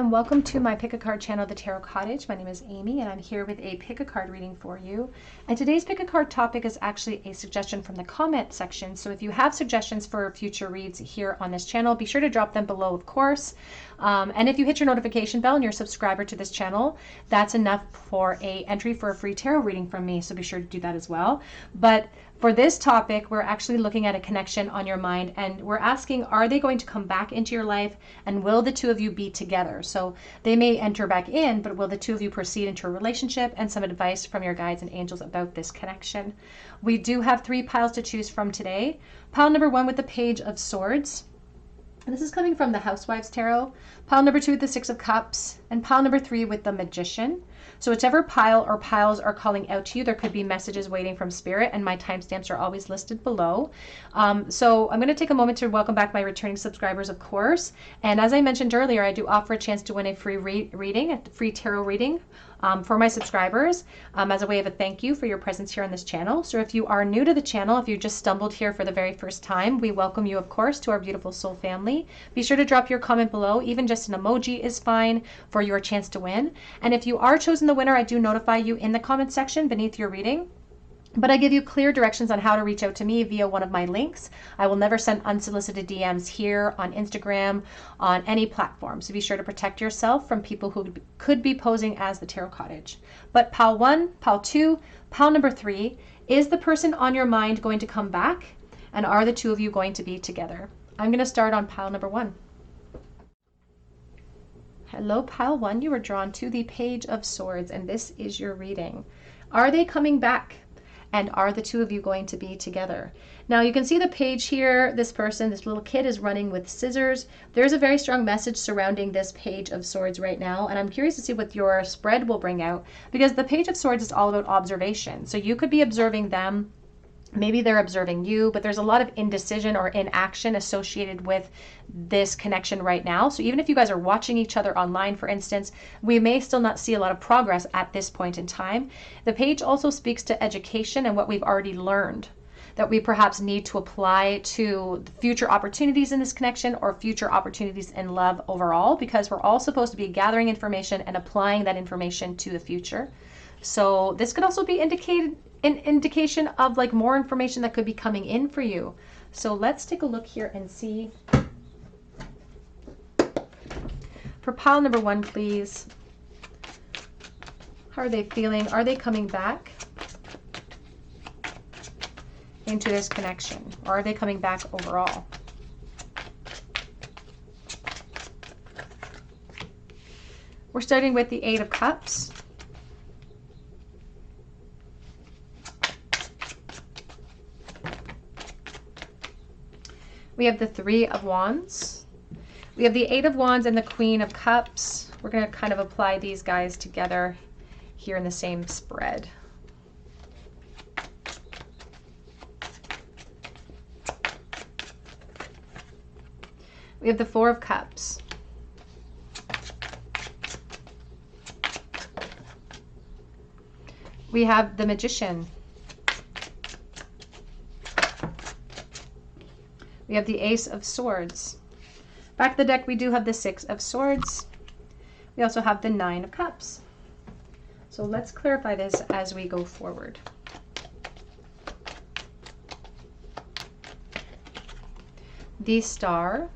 and welcome to my pick a card channel, the Tarot Cottage. My name is Amy and I'm here with a pick a card reading for you. And today's pick a card topic is actually a suggestion from the comment section. So if you have suggestions for future reads here on this channel, be sure to drop them below, of course. And if you hit your notification bell and you're a subscriber to this channel, that's enough for an entry for a free tarot reading from me. So be sure to do that as well. But for this topic, we're actually looking at a connection on your mind, and we're asking, are they going to come back into your life, and will the two of you be together? So they may enter back in, but will the two of you proceed into a relationship? And some advice from your guides and angels about this connection. We do have 3 piles to choose from today. Pile number 1 with the Page of Swords. And this is coming from the Housewives Tarot. Pile number 2 with the 6 of Cups, and pile number 3 with the Magician. So whichever pile or piles are calling out to you, there could be messages waiting from Spirit, and my timestamps are always listed below. So I'm going to take a moment to welcome back my returning subscribers, of course. And as I mentioned earlier, I do offer a chance to win a free reading, a free tarot reading for my subscribers as a way of a thank you for your presence here on this channel. So if you are new to the channel, if you just stumbled here for the very first time, we welcome you, of course, to our beautiful soul family. Be sure to drop your comment below. Even just an emoji is fine for your chance to win. And if you are chosen the winner, I do notify you in the comment section beneath your reading. But I give you clear directions on how to reach out to me via one of my links. I will never send unsolicited DMs here on Instagram, on any platform. So be sure to protect yourself from people who could be posing as the Tarot Cottage. But pile 1, pile 2, pile number 3, is the person on your mind going to come back? And are the two of you going to be together? I'm going to start on pile number 1. Hello, pile 1. You were drawn to the Page of Swords, and this is your reading. Are they coming back? And are the two of you going to be together? Now you can see the page here. This person, this little kid, is running with scissors. There's a very strong message surrounding this Page of Swords right now. And I'm curious to see what your spread will bring out, because the Page of Swords is all about observation. So you could be observing them. Maybe they're observing you, but there's a lot of indecision or inaction associated with this connection right now. So even if you guys are watching each other online, for instance, we may still not see a lot of progress at this point in time. The page also speaks to education and what we've already learned that we perhaps need to apply to future opportunities in this connection or future opportunities in love overall, because we're all supposed to be gathering information and applying that information to the future. So this could also be an indication of like more information that could be coming in for you. So let's take a look here and see. For pile number 1, please. How are they feeling? Are they coming back into this connection? Or are they coming back overall? We're starting with the 8 of Cups. We have the 3 of Wands. We have the 8 of Wands and the Queen of Cups. We're going to kind of apply these guys together here in the same spread. We have the 4 of Cups. We have the Magician. We have the Ace of Swords. Back of the deck, we do have the 6 of Swords. We also have the 9 of Cups. So let's clarify this as we go forward. The Star.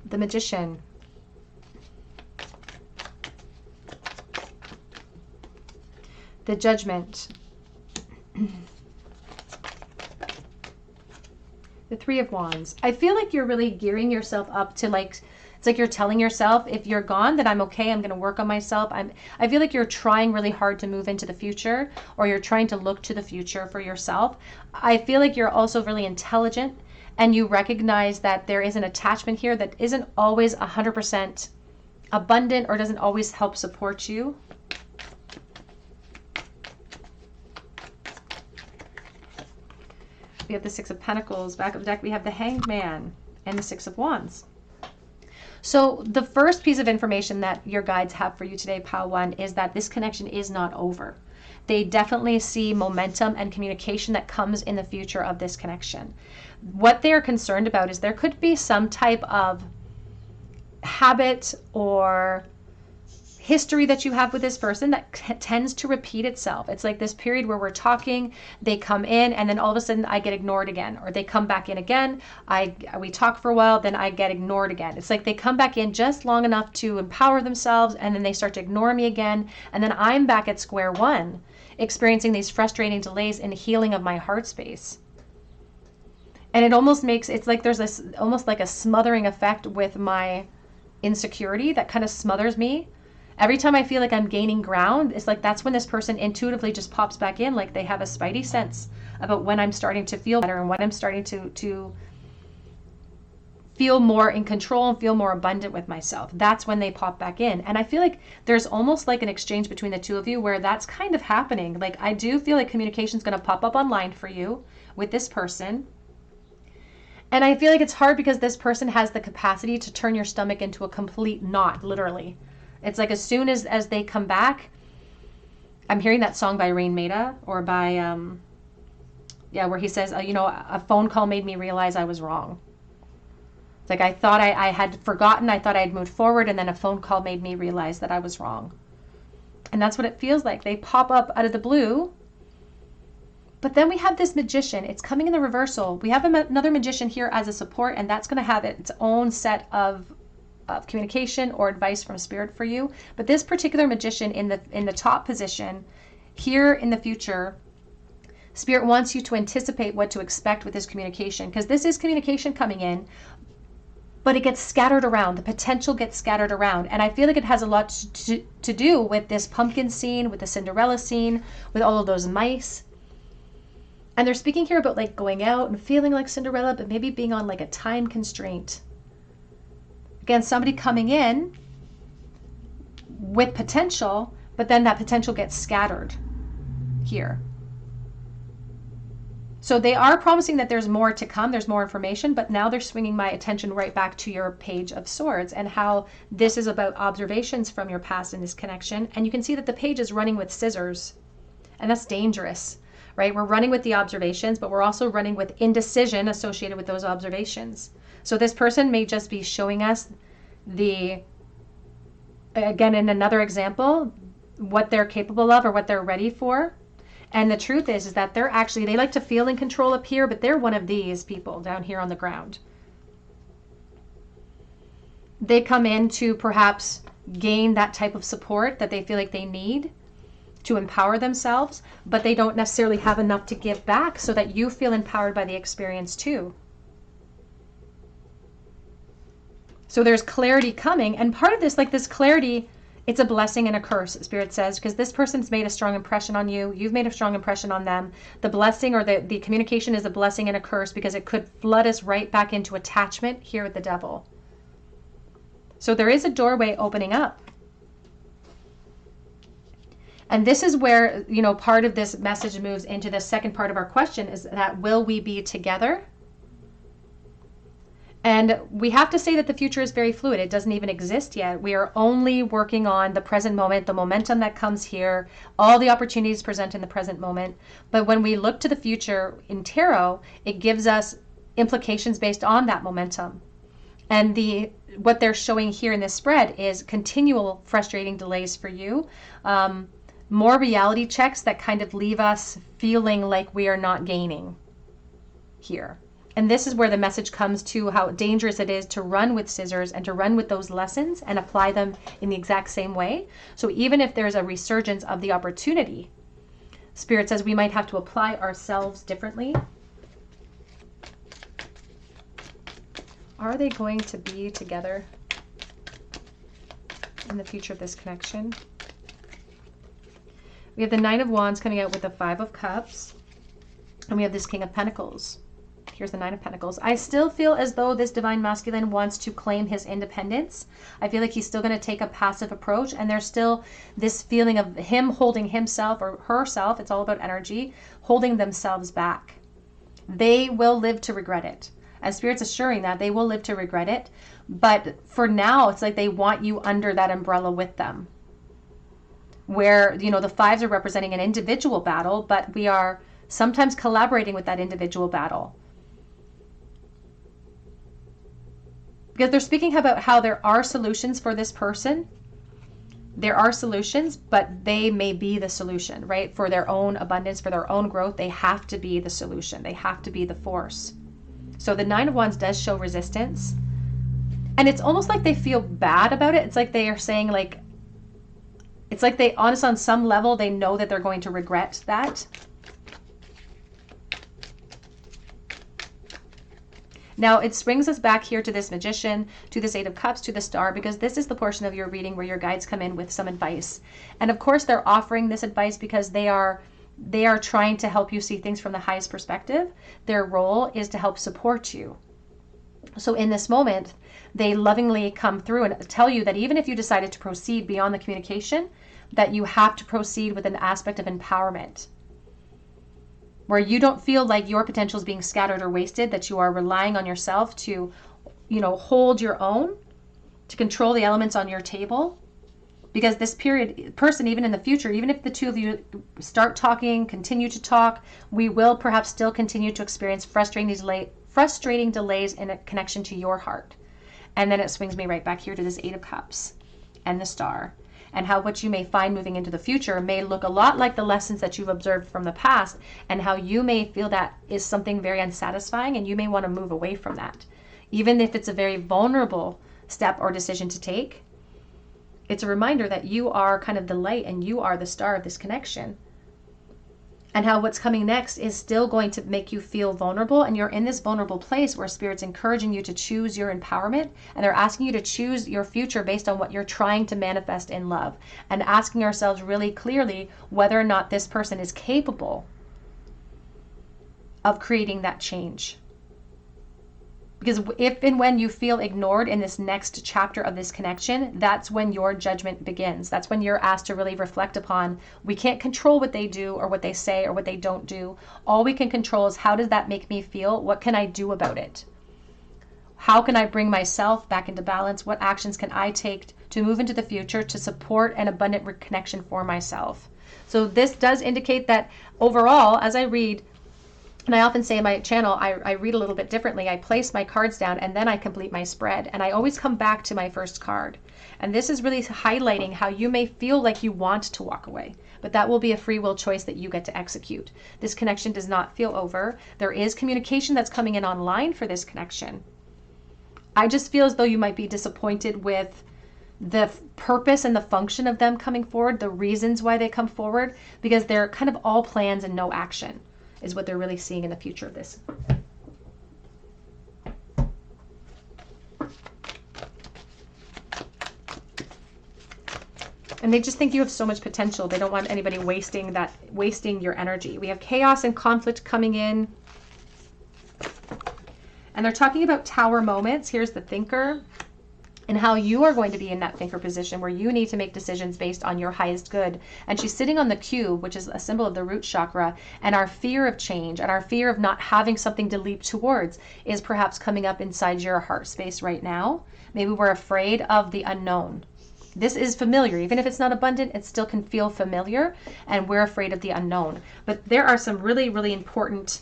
The Magician. The Judgment. The 3 of Wands. I feel like you're really gearing yourself up to, like, it's like you're telling yourself, if you're gone, then I'm okay. I'm going to work on myself. I feel like you're trying really hard to move into the future, or you're trying to look to the future for yourself. I feel like you're also really intelligent, and you recognize that there is an attachment here that isn't always 100% abundant or doesn't always help support you. We have the 6 of Pentacles. Back of the deck, we have the Hanged Man and the 6 of Wands. So the first piece of information that your guides have for you today, pile 1, is that this connection is not over. They definitely see momentum and communication that comes in the future of this connection. what they're concerned about is there could be some type of habit or history that you have with this person that tends to repeat itself. It's like this period where we're talking, they come in, and then all of a sudden I get ignored again, or they come back in again. We talk for a while, then I get ignored again. It's like they come back in just long enough to empower themselves, and then they start to ignore me again, and then I'm back at square one, experiencing these frustrating delays in healing of my heart space. And it almost makes, it's like there's this almost like a smothering effect with my insecurity that kind of smothers me. Every time I feel like I'm gaining ground, it's like that's when this person intuitively just pops back in, like they have a spidey sense about when I'm starting to feel better and when I'm starting to feel more in control and feel more abundant with myself. That's when they pop back in. And I feel like there's almost like an exchange between the two of you where that's kind of happening. Like I do feel like communication is going to pop up online for you with this person. And I feel like it's hard because this person has the capacity to turn your stomach into a complete knot, literally. It's like as soon as they come back, I'm hearing that song by Rain Maida or by, where he says, a phone call made me realize I was wrong. It's like I thought I had forgotten, I thought I had moved forward, and then a phone call made me realize that I was wrong. And that's what it feels like. They pop up out of the blue. But then we have this magician. It's coming in the reversal. We have another magician here as a support, and that's going to have its own set of communication or advice from spirit for you. But this particular magician in the top position here in the future, spirit wants you to anticipate what to expect with this communication, because this is communication coming in, but it gets scattered around. The potential gets scattered around. And I feel like it has a lot to do with this pumpkin scene, with the Cinderella scene, with all of those mice. And they're speaking here about like going out and feeling like Cinderella, but maybe being on like a time constraint. Again, somebody coming in with potential, but then that potential gets scattered here. So they are promising that there's more to come, there's more information, but now they're swinging my attention right back to your Page of Swords and how this is about observations from your past in this connection. And you can see that the page is running with scissors, and that's dangerous, right? We're running with the observations, but we're also running with indecision associated with those observations. So this person may just be showing us again, in another example, what they're capable of or what they're ready for. And the truth is that they like to feel in control up here, but they're one of these people down here on the ground. They come in to perhaps gain that type of support that they feel like they need to empower themselves, but they don't necessarily have enough to give back so that you feel empowered by the experience too. So there's clarity coming, and part of this, like this clarity, it's a blessing and a curse, Spirit says, because this person's made a strong impression on you. You've made a strong impression on them. The blessing or the communication is a blessing and a curse because it could flood us right back into attachment here with the Devil. So there is a doorway opening up. And this is where, part of this message moves into the second part of our question is that will we be together? And we have to say that the future is very fluid. It doesn't even exist yet. We are only working on the present moment, the momentum that comes here, all the opportunities present in the present moment. But when we look to the future in tarot, it gives us implications based on that momentum. And what they're showing here in this spread is continual frustrating delays for you. More reality checks that kind of leave us feeling like we are not gaining here. And this is where the message comes to how dangerous it is to run with scissors and to run with those lessons and apply them in the exact same way. So even if there's a resurgence of the opportunity, Spirit says we might have to apply ourselves differently. Are they going to be together in the future of this connection? We have the Nine of Wands coming out with the Five of Cups, and we have this King of Pentacles. Here's the Nine of Pentacles. I still feel as though this divine masculine wants to claim his independence. I feel like he's still going to take a passive approach, and there's still this feeling of him holding himself or herself, it's all about energy, holding themselves back. They will live to regret it. As Spirit's assuring that they will live to regret it, but for now it's like they want you under that umbrella with them. Where, the fives are representing an individual battle, but we are sometimes collaborating with that individual battle. because they're speaking about how there are solutions for this person. There are solutions, but they may be the solution, right? For their own abundance, for their own growth, they have to be the solution. They have to be the force. So the Nine of Wands does show resistance. And it's almost like they feel bad about it. It's like they are saying, like, it's like they, honestly, on some level, they know that they're going to regret that. Now, it brings us back here to this Magician, to this Eight of Cups, to the Star, because this is the portion of your reading where your guides come in with some advice. And of course, they're offering this advice because they are trying to help you see things from the highest perspective. Their role is to help support you. So in this moment, they lovingly come through and tell you that even if you decided to proceed beyond the communication, that you have to proceed with an aspect of empowerment, where you don't feel like your potential is being scattered or wasted, that you are relying on yourself to, hold your own, to control the elements on your table. Because this person, even in the future, even if the two of you start talking, continue to talk, we will perhaps still continue to experience frustrating delays in a connection to your heart. And then it swings me right back here to this Eight of Cups and the Star. And how what you may find moving into the future may look a lot like the lessons that you've observed from the past, and how you may feel that is something very unsatisfying, and you may want to move away from that. Even if it's a very vulnerable step or decision to take, it's a reminder that you are kind of the light and you are the star of this connection. And how what's coming next is still going to make you feel vulnerable, and you're in this vulnerable place where Spirit's encouraging you to choose your empowerment, and they're asking you to choose your future based on what you're trying to manifest in love, and asking ourselves really clearly whether or not this person is capable of creating that change. Because if and when you feel ignored in this next chapter of this connection, that's when your judgment begins. That's when you're asked to really reflect upon, we can't control what they do or what they say or what they don't do. All we can control is, how does that make me feel? What can I do about it? How can I bring myself back into balance? What actions can I take to move into the future to support an abundant connection for myself? So this does indicate that overall, as I read, and I often say in my channel, I read a little bit differently. I place my cards down and then I complete my spread. And I always come back to my first card. And this is really highlighting how you may feel like you want to walk away, but that will be a free will choice that you get to execute. This connection does not feel over. There is communication that's coming in online for this connection. I just feel as though you might be disappointed with the purpose and the function of them coming forward, the reasons why they come forward, because they're kind of all plans and no action is what they're really seeing in the future of this. And they just think you have so much potential. They don't want anybody wasting your energy. We have chaos and conflict coming in. And they're talking about tower moments. Here's the thinker. And how you are going to be in that thinker position where you need to make decisions based on your highest good. And she's sitting on the cube, which is a symbol of the root chakra, and our fear of change and our fear of not having something to leap towards is perhaps coming up inside your heart space right now. Maybe we're afraid of the unknown. This is familiar. Even if it's not abundant, it still can feel familiar, and we're afraid of the unknown. But there are some really, really important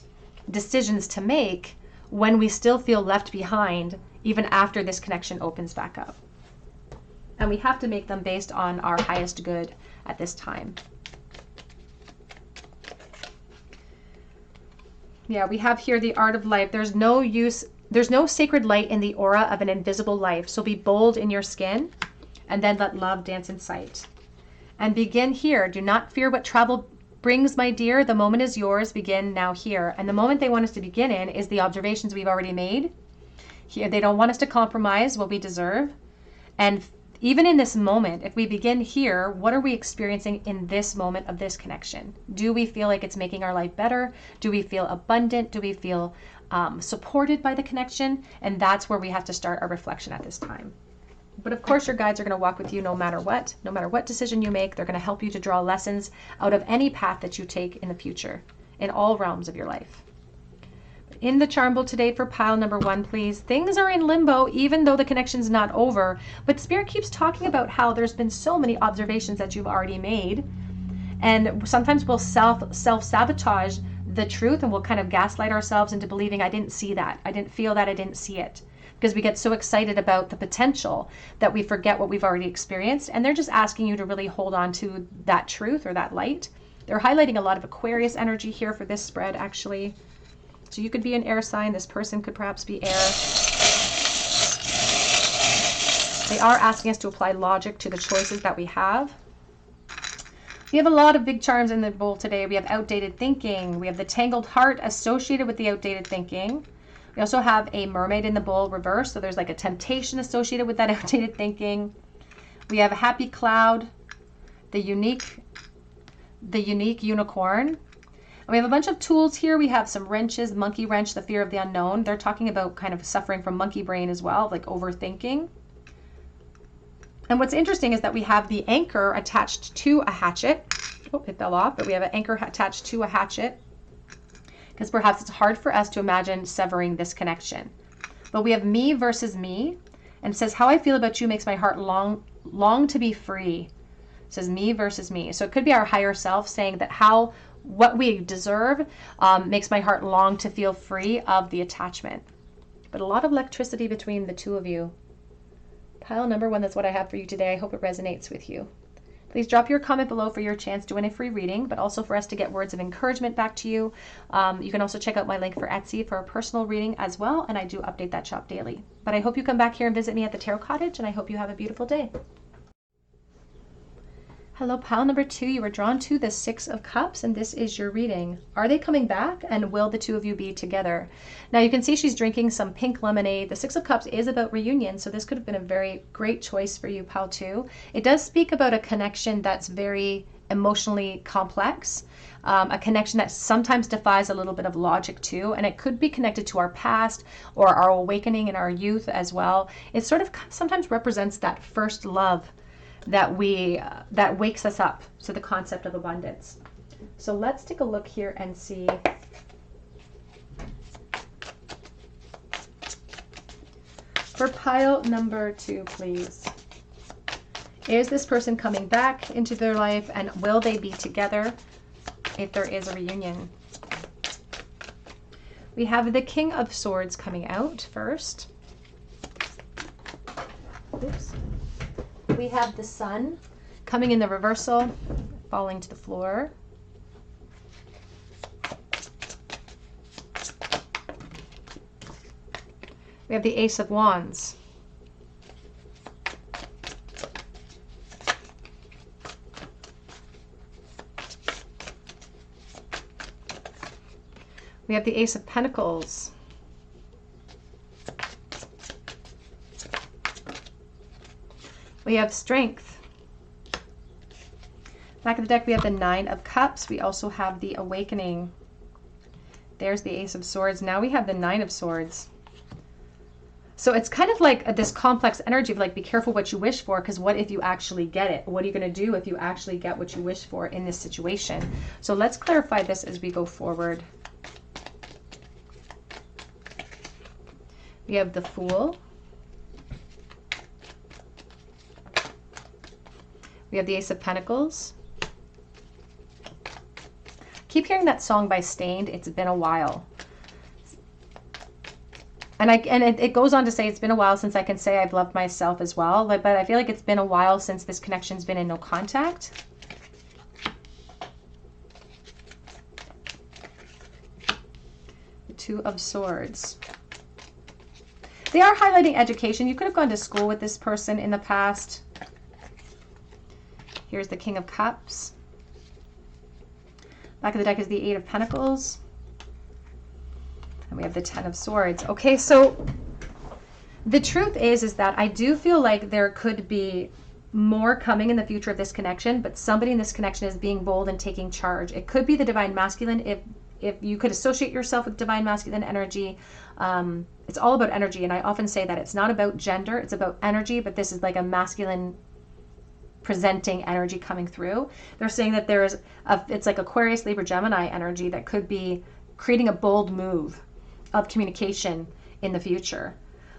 decisions to make when we still feel left behind, even after this connection opens back up. And we have to make them based on our highest good at this time. Yeah, we have here the art of life. There's no sacred light in the aura of an invisible life. So be bold in your skin, and then let love dance in sight. And begin here. Do not fear what travel brings, my dear. The moment is yours. Begin now here. And the moment they want us to begin in is the observations we've already made. Here, they don't want us to compromise what we deserve. And even in this moment, if we begin here, what are we experiencing in this moment of this connection? Do we feel like it's making our life better? Do we feel abundant? Do we feel supported by the connection? And that's where we have to start our reflection at this time. But of course, your guides are going to walk with you no matter what decision you make. They're going to help you to draw lessons out of any path that you take in the future, in all realms of your life. In the charm bowl today for pile number 1, please. Things are in limbo, even though the connection's not over. But Spirit keeps talking about how there's been so many observations that you've already made. And sometimes we'll self-sabotage the truth, and we'll kind of gaslight ourselves into believing, I didn't see that. I didn't feel that. I didn't see it. because we get so excited about the potential that we forget what we've already experienced. And they're just asking you to really hold on to that truth or that light. They're highlighting a lot of Aquarius energy here for this spread, actually. So you could be an air sign. This person could perhaps be air. They are asking us to apply logic to the choices that we have. We have a lot of big charms in the bowl today. We have outdated thinking. We have the tangled heart associated with the outdated thinking. We also have a mermaid in the bowl reverse. So there's like a temptation associated with that outdated thinking. We have a happy cloud, the unique unicorn. And we have a bunch of tools here. We have some wrenches, monkey wrench, the fear of the unknown. They're talking about kind of suffering from monkey brain as well, like overthinking. And what's interesting is that we have the anchor attached to a hatchet. Oh, it fell off, but we have an anchor attached to a hatchet because perhaps it's hard for us to imagine severing this connection. But we have me versus me, and it says, how I feel about you makes my heart long to be free. It says me versus me. So it could be our higher self saying that what we deserve makes my heart long to feel free of the attachment. But a lot of electricity between the two of you. Pile number 1, that's what I have for you today. I hope it resonates with you. Please drop your comment below for your chance to win a free reading, but also for us to get words of encouragement back to you. You can also check out my link for Etsy for a personal reading as well, and I do update that shop daily. But I hope you come back here and visit me at the Tarot Cottage, and I hope you have a beautiful day. Hello, pile number 2. You were drawn to the 6 of Cups, and this is your reading. Are they coming back, and will the two of you be together? Now, you can see she's drinking some pink lemonade. The 6 of Cups is about reunion, so this could have been a very great choice for you, pile 2. It does speak about a connection that's very emotionally complex, a connection that sometimes defies a little bit of logic too, and it could be connected to our past or our awakening in our youth as well. It sort of sometimes represents that first love that wakes us up to the concept of abundance. So let's take a look here and see for pile number 2, please. Is this person coming back into their life, and will they be together if there is a reunion? We have the King of Swords coming out first. Oops. We have the Sun coming in the reversal, falling to the floor. We have the Ace of Wands. We have the Ace of Pentacles. We have Strength. Back of the deck, we have the 9 of Cups. We also have the Awakening. There's the Ace of Swords. Now we have the 9 of Swords. So it's kind of like this complex energy of like, be careful what you wish for, because what if you actually get it? What are you going to do if you actually get what you wish for in this situation? So let's clarify this as we go forward. We have the Fool. We have the Ace of Pentacles. Keep hearing that song by Stained, It's Been a While. And it goes on to say, it's been a while since I can say I've loved myself as well. But I feel like it's been a while since this connection's been in no contact. The 2 of Swords. They are highlighting education. You could have gone to school with this person in the past. Here's the King of Cups. Back of the deck is the 8 of Pentacles. And we have the 10 of Swords. Okay, so the truth is that I do feel like there could be more coming in the future of this connection, but somebody in this connection is being bold and taking charge. It could be the Divine Masculine. If you could associate yourself with Divine Masculine energy, it's all about energy. And I often say that it's not about gender, it's about energy, but this is like a masculine presenting energy coming through. They're saying that it's like Aquarius, Libra, Gemini energy that could be creating a bold move of communication in the future.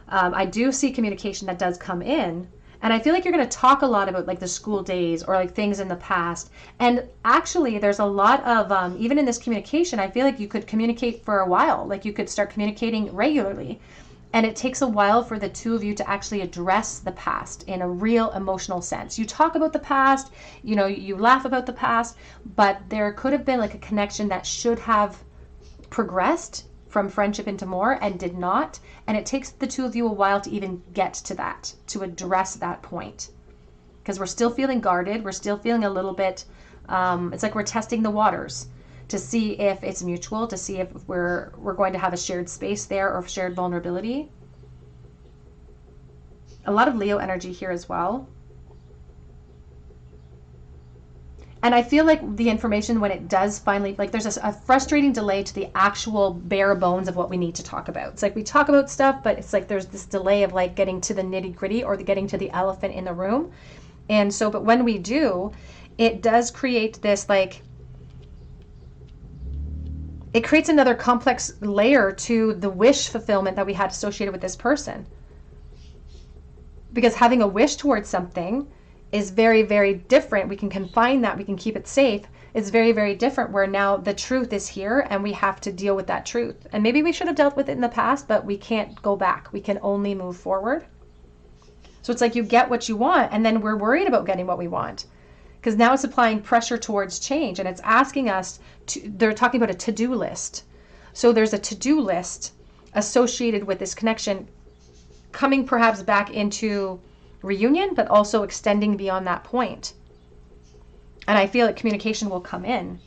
I do see communication that does come in, and I feel like you're going to talk a lot about like the school days or like things in the past. And actually there's a lot of even in this communication, I feel like you could communicate for a while. Like you could start communicating regularly. And it takes a while for the two of you to actually address the past in a real emotional sense. You talk about the past, you know, you laugh about the past, but there could have been like a connection that should have progressed from friendship into more and did not. And it takes the two of you a while to even get to that, to address that point. Because we're still feeling guarded. We're still feeling a little bit, it's like we're testing the waters to see if it's mutual, to see if we're going to have a shared space there or shared vulnerability. A lot of Leo energy here as well. And I feel like the information, when it does finally, like there's a frustrating delay to the actual bare bones of what we need to talk about. It's like we talk about stuff, but it's like there's this delay of like getting to the nitty gritty or getting to the elephant in the room. And so, but when we do, it does create this like, it creates another complex layer to the wish fulfillment that we had associated with this person. Because having a wish towards something is very, very different. We can confine that, we can keep it safe. It's very, very different where now the truth is here and we have to deal with that truth. And maybe we should have dealt with it in the past, but we can't go back. We can only move forward. So it's like you get what you want and then we're worried about getting what we want. Because now it's applying pressure towards change and it's asking us to, they're talking about a to-do list. So there's a to-do list associated with this connection coming perhaps back into reunion, but also extending beyond that point. And I feel like communication will come in.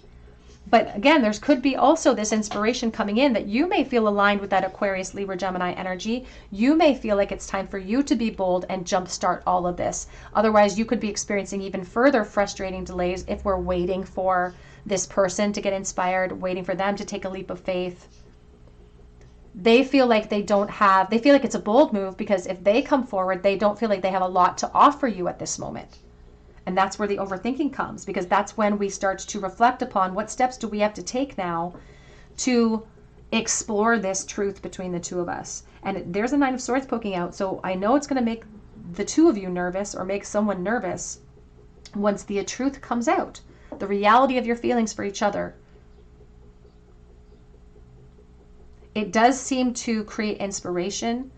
But again, there could be also this inspiration coming in that you may feel aligned with that Aquarius, Libra, Gemini energy. You may feel like it's time for you to be bold and jumpstart all of this. Otherwise, you could be experiencing even further frustrating delays if we're waiting for this person to get inspired, waiting for them to take a leap of faith. They feel like they feel like it's a bold move because if they come forward, they don't feel like they have a lot to offer you at this moment. And that's where the overthinking comes, because that's when we start to reflect upon what steps do we have to take now to explore this truth between the two of us. And there's a Nine of Swords poking out. So I know it's going to make the two of you nervous or make someone nervous once the truth comes out, the reality of your feelings for each other. It does seem to create inspiration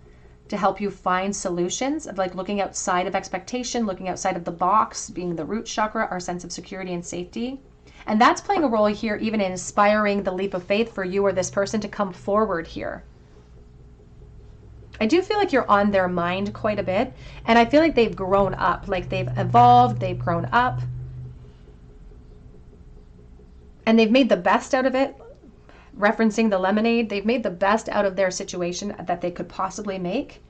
to help you find solutions of like looking outside of expectation, looking outside of the box, being the root chakra, our sense of security and safety. And that's playing a role here, even in inspiring the leap of faith for you or this person to come forward here. I do feel like you're on their mind quite a bit. And I feel like they've grown up, like they've evolved, they've grown up. And they've made the best out of it. Referencing the lemonade, they've made the best out of their situation that they could possibly make.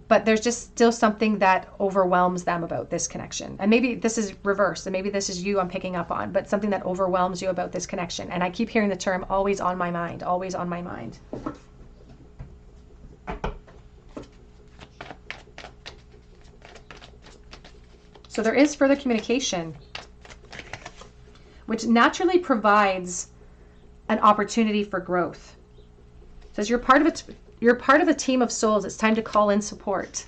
But there's just still something that overwhelms them about this connection. And maybe this is reversed, and maybe this is you I'm picking up on, but something that overwhelms you about this connection. And I keep hearing the term always on my mind, always on my mind. So there is further communication, which naturally provides an opportunity for growth. It says you're part of a team of souls. It's time to call in support.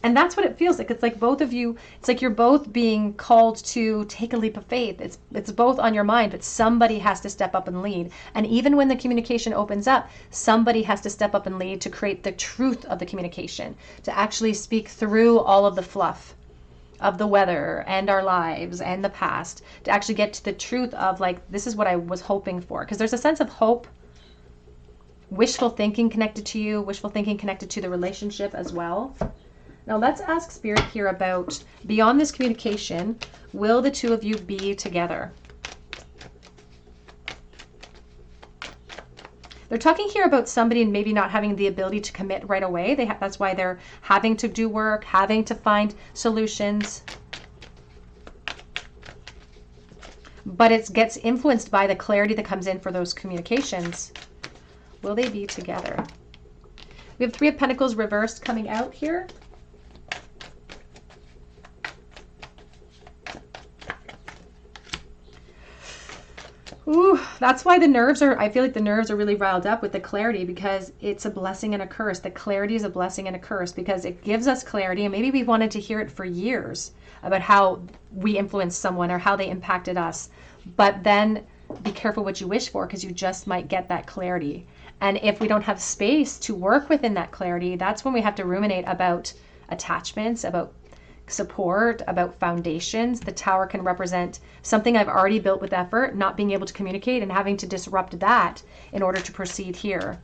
And that's what it feels like. It's like both of you, it's like you're both being called to take a leap of faith. It's both on your mind, but somebody has to step up and lead. And even when the communication opens up, somebody has to step up and lead to create the truth of the communication, to actually speak through all of the fluff of the weather and our lives and the past, to actually get to the truth of like, this is what I was hoping for. Because there's a sense of hope, wishful thinking connected to you, wishful thinking connected to the relationship as well. Now let's ask Spirit here about, beyond this communication, will the two of you be together? They're talking here about somebody maybe not having the ability to commit right away. That's why they're having to do work, having to find solutions. But it gets influenced by the clarity that comes in for those communications. Will they be together? We have Three of Pentacles reversed coming out here. Ooh, that's why I feel like the nerves are really riled up with the clarity, because it's a blessing and a curse. The clarity is a blessing and a curse because it gives us clarity, and maybe we've wanted to hear it for years about how we influenced someone or how they impacted us. But then be careful what you wish for, because you just might get that clarity. And if we don't have space to work within that clarity, that's when we have to ruminate about attachments, about support, about foundations. The Tower can represent something I've already built with effort, not being able to communicate and having to disrupt that in order to proceed here.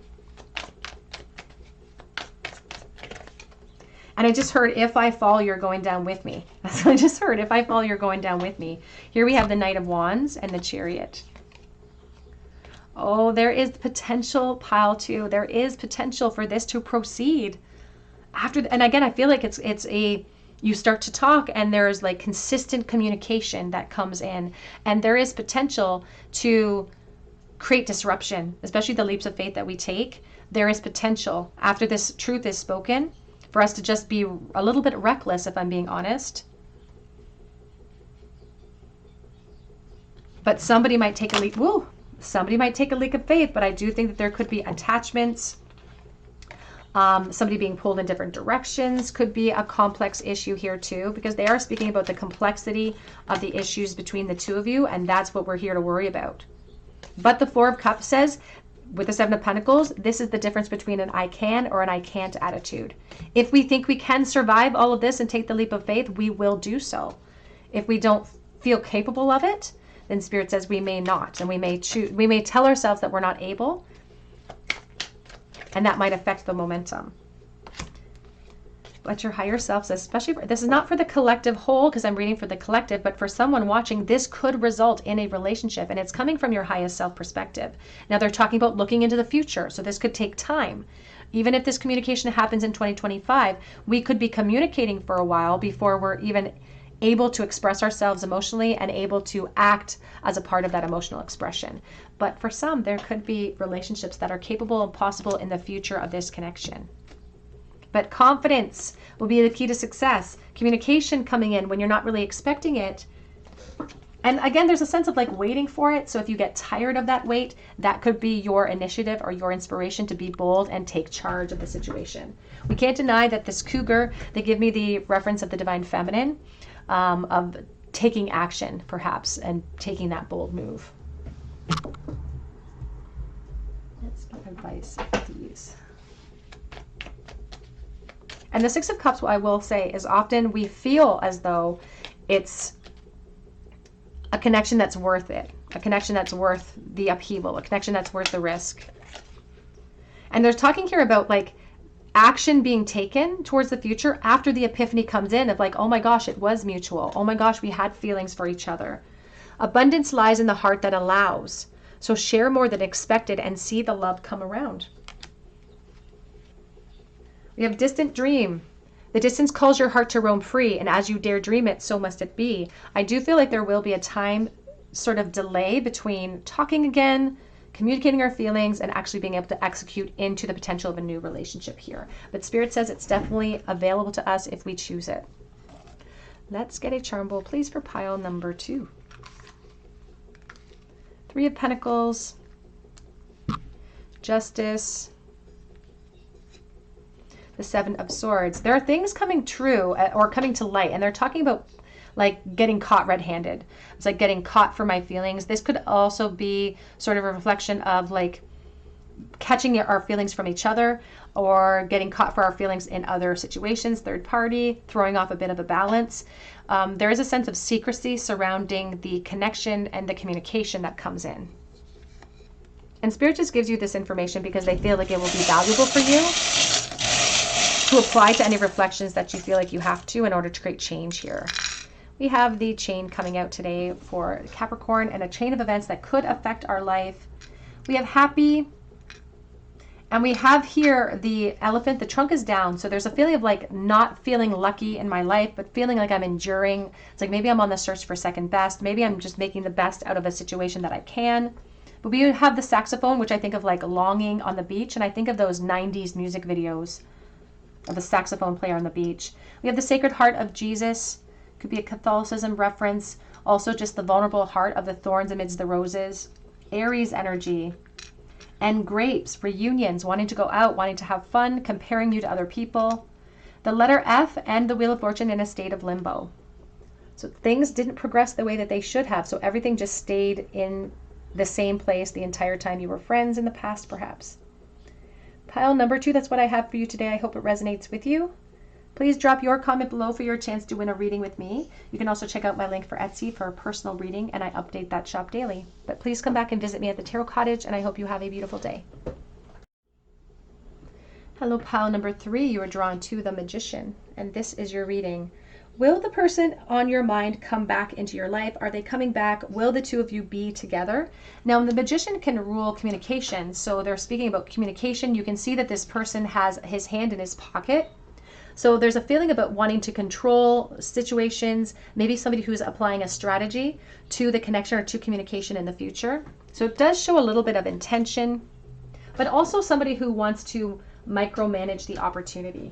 And I just heard, if I fall, you're going down with me. That's what I just heard. If I fall, you're going down with me. Here we have the Knight of Wands and the Chariot. Oh, there is potential, pile 2. There is potential for this to proceed. And again, I feel like you start to talk and there's like consistent communication that comes in. And there is potential to create disruption, especially the leaps of faith that we take. There is potential after this truth is spoken for us to just be a little bit reckless, if I'm being honest. But somebody might take a leap. Woo! Somebody might take a leap of faith, but I do think that there could be attachments. Somebody being pulled in different directions could be a complex issue here too, because they are speaking about the complexity of the issues between the two of you, and that's what we're here to worry about. But the Four of Cups says, with the Seven of Pentacles, this is the difference between an I can or an I can't attitude. If we think we can survive all of this and take the leap of faith, we will do so. If we don't feel capable of it, then Spirit says we may not, and we may tell ourselves that we're not able, and that might affect the momentum. But your higher self says, this is not for the collective whole, because I'm reading for the collective, but for someone watching, this could result in a relationship, and it's coming from your highest self perspective. Now they're talking about looking into the future, so this could take time. Even if this communication happens in 2025, we could be communicating for a while before we're even able to express ourselves emotionally and able to act as a part of that emotional expression. But for some, there could be relationships that are capable and possible in the future of this connection. But confidence will be the key to success. Communication coming in when you're not really expecting it. And again, there's a sense of like waiting for it. So if you get tired of that wait, that could be your initiative or your inspiration to be bold and take charge of the situation. We can't deny that this cougar, they give me the reference of the divine feminine, of taking action perhaps and taking that bold move. That's my advice to use. And the Six of Cups, what I will say, is often we feel as though it's a connection that's worth it, a connection that's worth the upheaval, a connection that's worth the risk. And they're talking here about like action being taken towards the future after the epiphany comes in of like, oh my gosh, it was mutual. Oh my gosh, we had feelings for each other. Abundance lies in the heart that allows. So share more than expected and see the love come around. We have distant dream. The distance calls your heart to roam free, and as you dare dream it, so must it be. I do feel like there will be a time sort of delay between talking again, communicating our feelings, and actually being able to execute into the potential of a new relationship here. But Spirit says it's definitely available to us if we choose it. Let's get a charm bowl, please, for pile number 2. Three of Pentacles, Justice, the Seven of Swords. There are things coming true or coming to light, and they're talking about like getting caught red-handed. It's like getting caught for my feelings. This could also be sort of a reflection of like catching our feelings from each other, or getting caught for our feelings in other situations, third party, throwing off a bit of a balance. There is a sense of secrecy surrounding the connection and the communication that comes in. And Spirit just gives you this information because they feel like it will be valuable for you to apply to any reflections that you feel like you have to in order to create change here. We have the chain coming out today for Capricorn, and a chain of events that could affect our life. We have happy, and we have here the elephant. The trunk is down, so there's a feeling of like not feeling lucky in my life, but feeling like I'm enduring. It's like maybe I'm on the search for second best. Maybe I'm just making the best out of a situation that I can. But we have the saxophone, which I think of like longing on the beach, and I think of those 90s music videos of the saxophone player on the beach. We have the Sacred Heart of Jesus. Could be a Catholicism reference. Also just the vulnerable heart of the thorns amidst the roses. Aries energy. And grapes, reunions, wanting to go out, wanting to have fun, comparing you to other people. The letter F and the Wheel of Fortune in a state of limbo. So things didn't progress the way that they should have. So everything just stayed in the same place the entire time you were friends in the past, perhaps. Pile number 2, that's what I have for you today. I hope it resonates with you. Please drop your comment below for your chance to win a reading with me. You can also check out my link for Etsy for a personal reading, and I update that shop daily. But please come back and visit me at the Tarot Cottage, and I hope you have a beautiful day. Hello, pile number 3. You are drawn to the Magician, and this is your reading. Will the person on your mind come back into your life? Are they coming back? Will the two of you be together? Now, the Magician can rule communication, so they're speaking about communication. You can see that this person has his hand in his pocket. So there's a feeling about wanting to control situations, maybe somebody who's applying a strategy to the connection or to communication in the future. So it does show a little bit of intention, but also somebody who wants to micromanage the opportunity.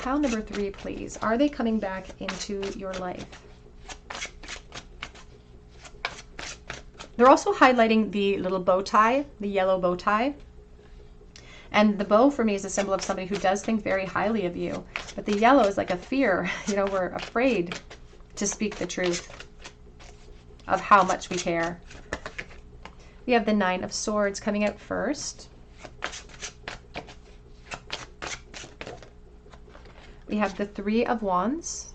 Pile number 3, please. Are they coming back into your life? They're also highlighting the little bow tie, the yellow bow tie. And the bow for me is a symbol of somebody who does think very highly of you. But the yellow is like a fear. You know, we're afraid to speak the truth of how much we care. We have the 9 of Swords coming out first. We have the 3 of Wands.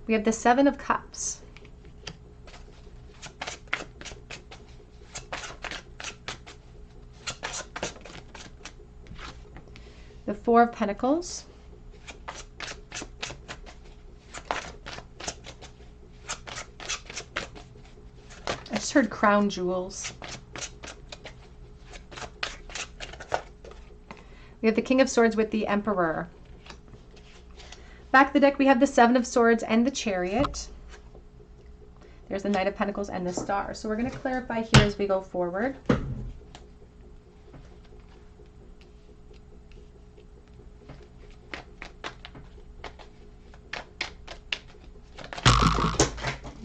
We have the 7 of Cups. The 4 of Pentacles. I just heard crown jewels. We have the King of Swords with the Emperor. Back of the deck, we have the 7 of Swords and the Chariot. There's the Knight of Pentacles and the Star. So we're going to clarify here as we go forward.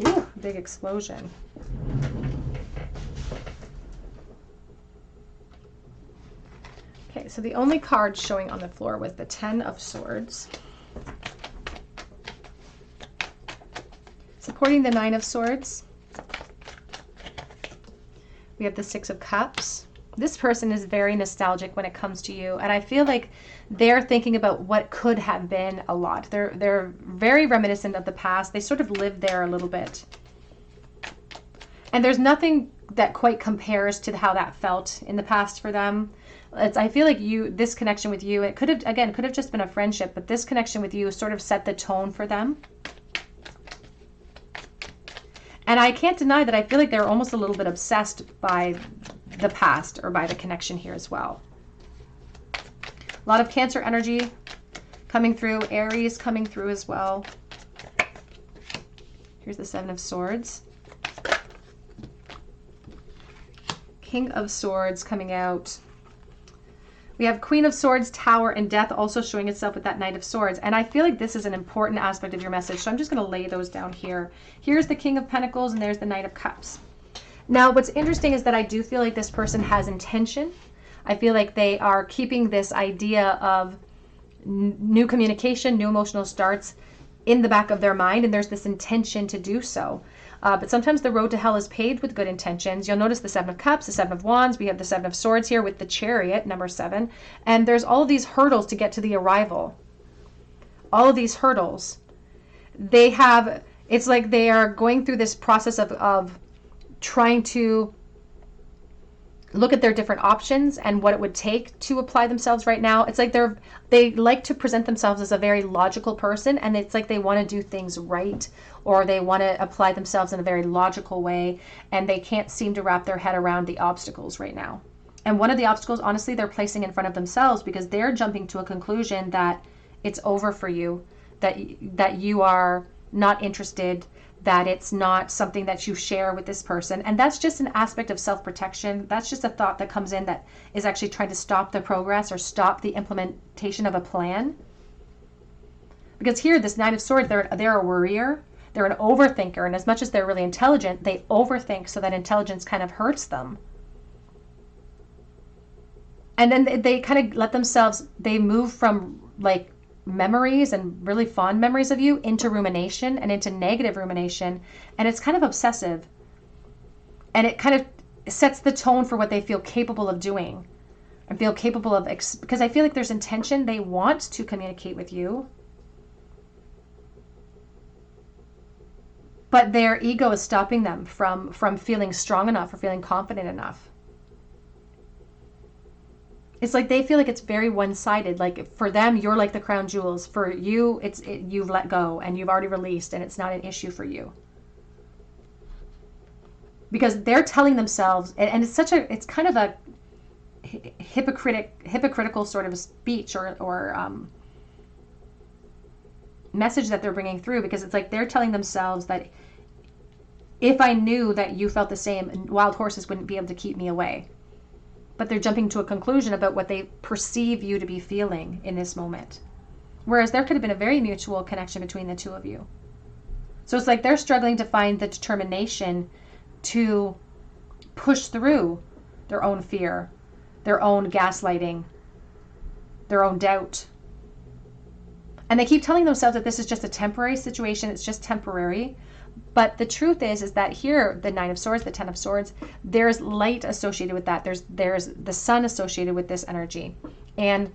Ooh, big explosion. Okay, so the only card showing on the floor was the 10 of Swords. Supporting the 9 of Swords, we have the 6 of Cups. This person is very nostalgic when it comes to you, and I feel like they're thinking about what could have been a lot. They're very reminiscent of the past. They sort of live there a little bit. And there's nothing that quite compares to how that felt in the past for them. I feel like this connection with you, it could have just been a friendship, but this connection with you sort of set the tone for them. And I can't deny that I feel like they're almost a little bit obsessed by the past or by the connection here as well. A lot of Cancer energy coming through, Aries coming through as well. Here's the 7 of Swords. King of Swords coming out. We have Queen of Swords, Tower, and Death also showing itself with that Knight of Swords. And I feel like this is an important aspect of your message. So I'm just going to lay those down here. Here's the King of Pentacles and there's the Knight of Cups. Now, what's interesting is that I do feel like this person has intention. I feel like they are keeping this idea of new communication, new emotional starts in the back of their mind. And there's this intention to do so. But sometimes the road to hell is paved with good intentions. You'll notice the 7 of Cups, the 7 of Wands. We have the 7 of Swords here with the Chariot, number 7. And there's all of these hurdles to get to the arrival. All of these hurdles. It's like they are going through this process of trying to look at their different options and what it would take to apply themselves right now. It's like they like to present themselves as a very logical person, and it's like they want to do things right, or they want to apply themselves in a very logical way, and they can't seem to wrap their head around the obstacles right now. And one of the obstacles, honestly, they're placing in front of themselves because they're jumping to a conclusion that it's over for you, that you are not interested, that it's not something that you share with this person. And that's just an aspect of self-protection. That's just a thought that comes in that is actually trying to stop the progress or stop the implementation of a plan. Because here, this Knight of Swords, they're a worrier. They're an overthinker. And as much as they're really intelligent, they overthink, so that intelligence kind of hurts them. And then they kind of let themselves, they move from like memories and really fond memories of you into rumination and into negative rumination. And it's kind of obsessive. And it kind of sets the tone for what they feel capable of doing and feel capable of, because I feel like there's intention. They want to communicate with you, but their ego is stopping them from feeling strong enough or feeling confident enough. It's like they feel like it's very one-sided. Like for them, you're like the crown jewels. For you, you've let go and you've already released, and it's not an issue for you. Because they're telling themselves, and it's kind of a hypocritical sort of speech or message that they're bringing through, because it's like they're telling themselves that if I knew that you felt the same, wild horses wouldn't be able to keep me away. But they're jumping to a conclusion about what they perceive you to be feeling in this moment. Whereas there could have been a very mutual connection between the two of you. So it's like they're struggling to find the determination to push through their own fear, their own gaslighting, their own doubt. And they keep telling themselves that this is just a temporary situation, it's just temporary. But the truth is that here, the Nine of Swords, the Ten of Swords, there's light associated with that. There's the sun associated with this energy. And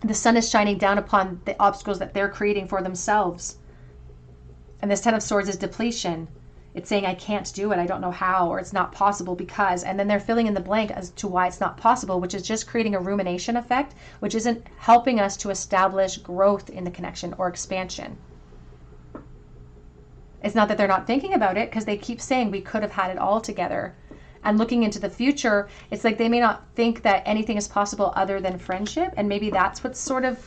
the sun is shining down upon the obstacles that they're creating for themselves. And this Ten of Swords is depletion. It's saying, I can't do it, I don't know how, or it's not possible because, and then they're filling in the blank as to why it's not possible, which is just creating a rumination effect, which isn't helping us to establish growth in the connection or expansion. It's not that they're not thinking about it, because they keep saying we could have had it all together. And looking into the future, it's like they may not think that anything is possible other than friendship. And maybe that's what sort of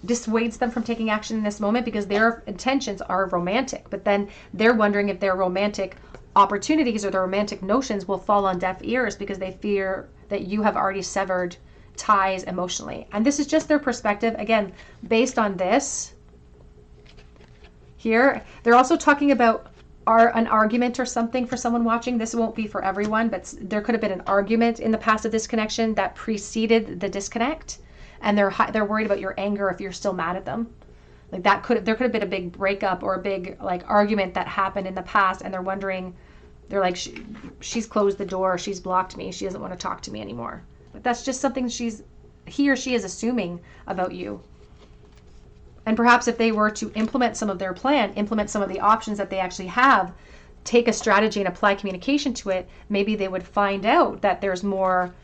dissuades them from taking action in this moment, because their intentions are romantic. But then they're wondering if their romantic opportunities or their romantic notions will fall on deaf ears because they fear that you have already severed ties emotionally. And this is just their perspective. Again, based on this. Here, they're also talking about an argument or something for someone watching. This won't be for everyone, but there could have been an argument in the past of this connection that preceded the disconnect, and they're worried about your anger if you're still mad at them. Like there could have been a big breakup or a big like argument that happened in the past, and they're wondering, they're like, she's closed the door, she's blocked me, she doesn't want to talk to me anymore. But that's just something he or she is assuming about you. And perhaps if they were to implement some of their plan, implement some of the options that they actually have, take a strategy and apply communication to it, maybe they would find out that there's more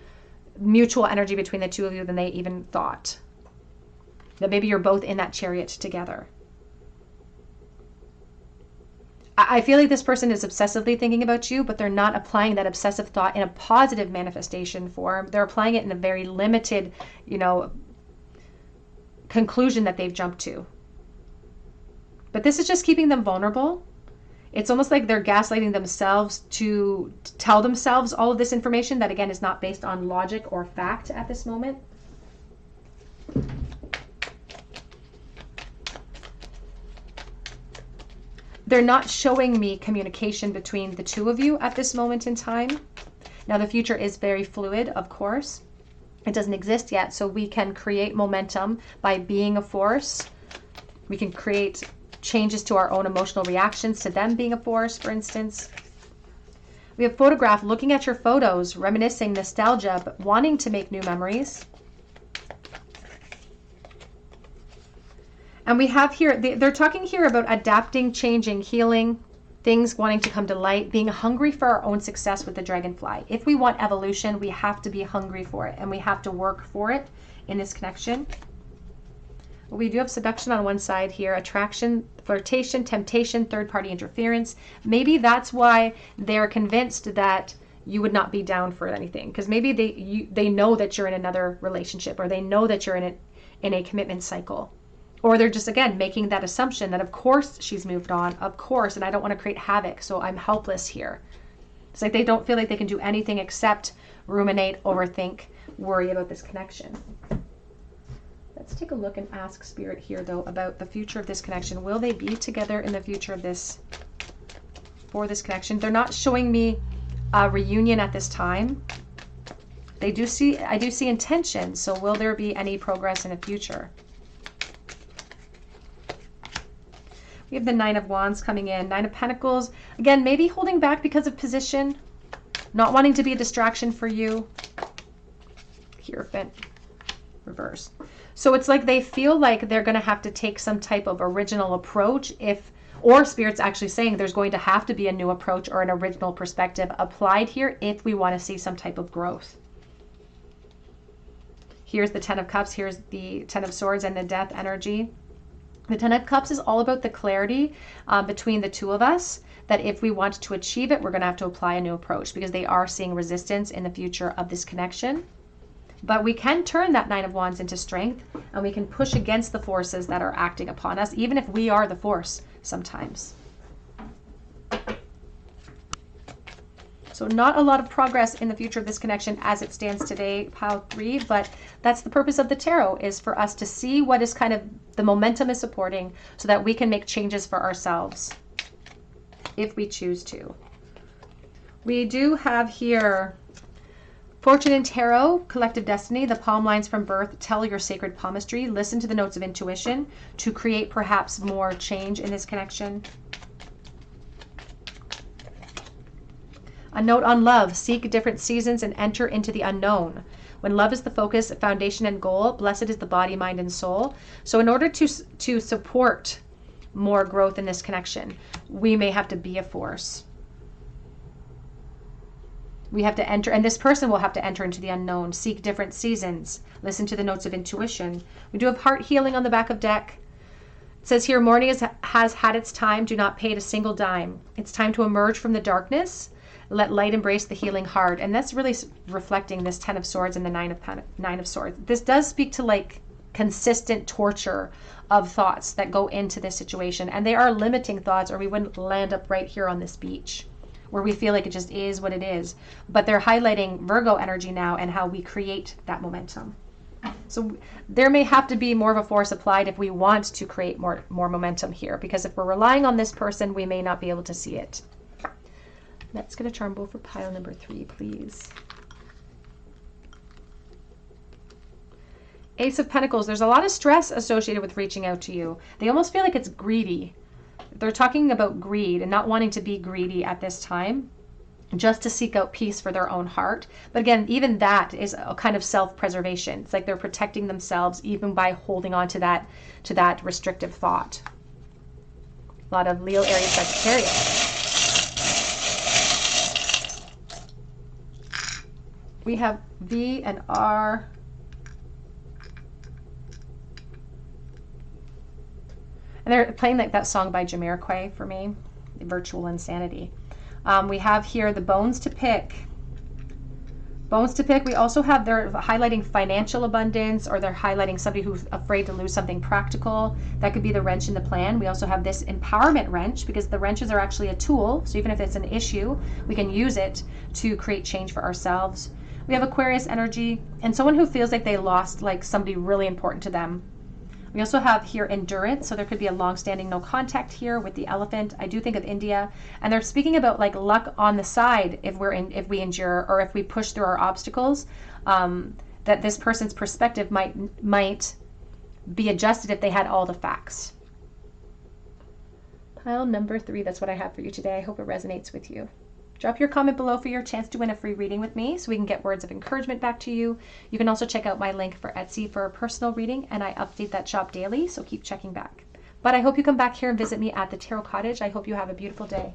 mutual energy between the two of you than they even thought. That maybe you're both in that chariot together. I feel like this person is obsessively thinking about you, but they're not applying that obsessive thought in a positive manifestation form. They're applying it in a very limited, conclusion that they've jumped to. But this is just keeping them vulnerable. It's almost like they're gaslighting themselves to tell themselves all of this information that, again, is not based on logic or fact at this moment. They're not showing me communication between the two of you at this moment in time. Now, the future is very fluid, of course. It doesn't exist yet, so we can create momentum by being a force. We can create changes to our own emotional reactions to them being a force, for instance. We have photograph, looking at your photos, reminiscing, nostalgia, but wanting to make new memories. And we have here, they're talking here about adapting, changing, healing, things wanting to come to light, being hungry for our own success with the dragonfly. If we want evolution, we have to be hungry for it, and we have to work for it in this connection. Well, we do have seduction on one side here, attraction, flirtation, temptation, third-party interference. Maybe that's why they're convinced that you would not be down for anything, because maybe they know that you're in another relationship, or they know that you're in a commitment cycle. Or they're just, again, making that assumption that, of course, she's moved on, of course, and I don't want to create havoc, so I'm helpless here. It's like they don't feel like they can do anything except ruminate, overthink, worry about this connection. Let's take a look and ask Spirit here, though, about the future of this connection. Will they be together in the future of for this connection? They're not showing me a reunion at this time. I do see intention, so will there be any progress in the future? We have the Nine of Wands coming in. Nine of Pentacles. Again, maybe holding back because of position. Not wanting to be a distraction for you. Hierophant. Reverse. So it's like they feel like they're going to have to take some type of original approach or Spirit's actually saying there's going to have to be a new approach or an original perspective applied here if we want to see some type of growth. Here's the Ten of Cups. Here's the Ten of Swords and the Death energy. The Ten of Cups is all about the clarity between the two of us, that if we want to achieve it, we're going to have to apply a new approach because they are seeing resistance in the future of this connection. But we can turn that Nine of Wands into strength, and we can push against the forces that are acting upon us, even if we are the force sometimes. So not a lot of progress in the future of this connection as it stands today, pile 3, but that's the purpose of the tarot, is for us to see what is kind of the momentum is supporting so that we can make changes for ourselves if we choose to. We do have here Fortune and Tarot, Collective Destiny, the palm lines from birth, tell your sacred palmistry, listen to the notes of intuition to create perhaps more change in this connection. A note on love, seek different seasons and enter into the unknown. When love is the focus, foundation, and goal, blessed is the body, mind, and soul. So in order to support more growth in this connection, we may have to be a force. We have to enter, and this person will have to enter into the unknown, seek different seasons, listen to the notes of intuition. We do have heart healing on the back of deck. It says here, morning has had its time, do not pay it a single dime. It's time to emerge from the darkness. Let light embrace the healing heart. And that's really reflecting this Ten of Swords and the Nine of Swords. This does speak to like consistent torture of thoughts that go into this situation. And they are limiting thoughts, or we wouldn't land up right here on this beach where we feel like it just is what it is. But they're highlighting Virgo energy now and how we create that momentum. So there may have to be more of a force applied if we want to create more momentum here, because if we're relying on this person, we may not be able to see it. Let's get a charm bowl for pile number 3, please. Ace of Pentacles. There's a lot of stress associated with reaching out to you. They almost feel like it's greedy. They're talking about greed and not wanting to be greedy at this time, just to seek out peace for their own heart. But again, even that is a kind of self-preservation. It's like they're protecting themselves even by holding on to that restrictive thought. A lot of Leo, Aries, Sagittarius. We have V and R. And they're playing like that song by Jamiroquai for me, Virtual Insanity. We have here the bones to pick. Bones to pick. We also have, they're highlighting financial abundance, or they're highlighting somebody who's afraid to lose something practical. That could be the wrench in the plan. We also have this empowerment wrench, because the wrenches are actually a tool. So even if it's an issue, we can use it to create change for ourselves. We have Aquarius energy and someone who feels like they lost like somebody really important to them. We also have here endurance. So there could be a long-standing no contact here with the elephant. I do think of India, and they're speaking about like luck on the side if we endure, or if we push through our obstacles, that this person's perspective might be adjusted if they had all the facts. Pile number 3, that's what I have for you today. I hope it resonates with you. Drop your comment below for your chance to win a free reading with me so we can get words of encouragement back to you. You can also check out my link for Etsy for a personal reading, and I update that shop daily, so keep checking back. But I hope you come back here and visit me at the Tarot Cottage. I hope you have a beautiful day.